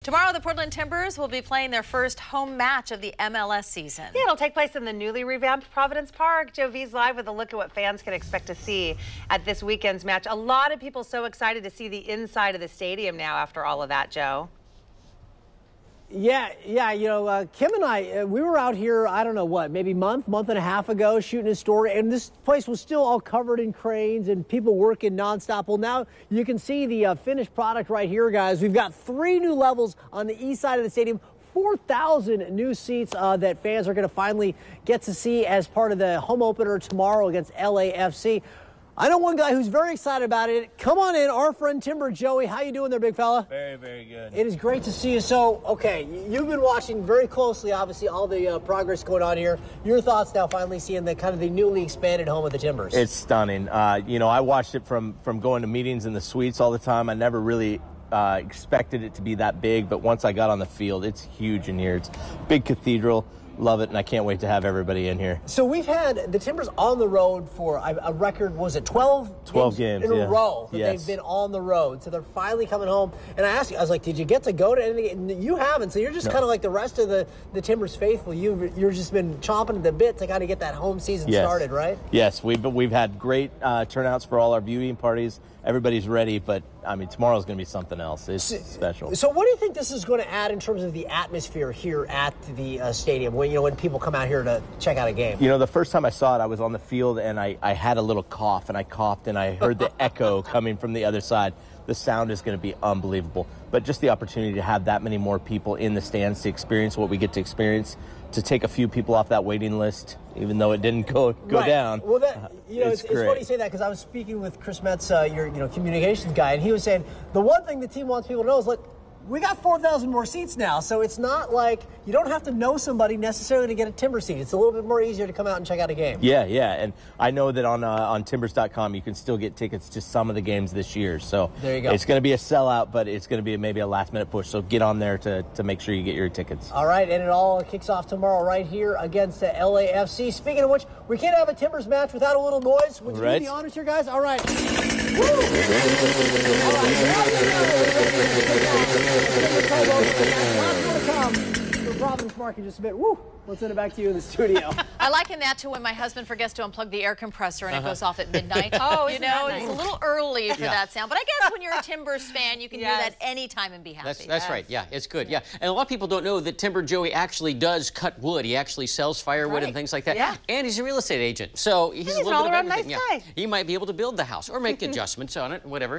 Tomorrow, the Portland Timbers will be playing their first home match of the MLS season. Yeah, it'll take place in the newly revamped Providence Park. Joe V's live with a look at what fans can expect to see at this weekend's match. A lot of people so excited to see the inside of the stadium now after all of that, Joe. Yeah, Kim and I, we were out here, I don't know what, maybe month and a half ago shooting a story, and this place was still all covered in cranes and people working nonstop. Well, now you can see the finished product right here, guys. We've got 3 new levels on the east side of the stadium, 4,000 new seats that fans are going to finally get to see as part of the home opener tomorrow against LAFC. I know one guy who's very excited about it. Come on in, our friend Timber Joey. How you doing there, big fella? Very, very good. It is great to see you. So, okay, you've been watching very closely, obviously, all the progress going on here. Your thoughts now finally seeing the kind of the newly expanded home of the Timbers? It's stunning. I watched it from going to meetings in the suites all the time. I never really expected it to be that big, but once I got on the field, it's huge in here. It's a big cathedral. Love it, and I can't wait to have everybody in here. So we've had the Timbers on the road for a record, was it 12 games in a row that yes. they've been on the road. So they're finally coming home. And I asked you, I was like, did you get to go to anything? And you haven't, so you're just kind of like the rest of the Timbers faithful. You've just been chomping at the bit to kind of get that home season started, right? Yes, we've had great turnouts for all our viewing parties. Everybody's ready, but I mean, tomorrow's going to be something else. It's special. So what do you think this is going to add in terms of the atmosphere here at the stadium when people come out here to check out a game? The first time I saw it, I was on the field and I had a little cough, and I coughed and I heard the echo coming from the other side. The sound is going to be unbelievable. But just the opportunity to have that many more people in the stands to experience what we get to experience, to take a few people off that waiting list, even though it didn't go down. Well, it's funny you say that, because I was speaking with Chris Metz, your communications guy, and he was saying the one thing the team wants people to know is, look, we got 4,000 more seats now, so it's not like you don't have to know somebody necessarily to get a Timber seat. It's a little bit more easier to come out and check out a game. Yeah, and I know that on Timbers.com you can still get tickets to some of the games this year. So there you go. It's going to be a sellout, but it's going to be maybe a last-minute push. So get on there to make sure you get your tickets. All right, and it all kicks off tomorrow right here against the LAFC. Speaking of which, we can't have a Timbers match without a little noise. Would you be honest here, guys? All right. Woo! All right, Providence Park in just a bit. Woo! We'll send it back to you in the studio. I liken that to when my husband forgets to unplug the air compressor and it goes off at midnight. Oh, it's a little early for that sound. But I guess when you're a Timbers fan, you can hear that anytime and be happy. That's right. Yeah, it's good. Yeah, and a lot of people don't know that Timber Joey actually does cut wood. He actually sells firewood and things like that. Yeah. And he's a real estate agent, so he's a little an bit of all-around everything. nice guy. He might be able to build the house or make adjustments on it, whatever.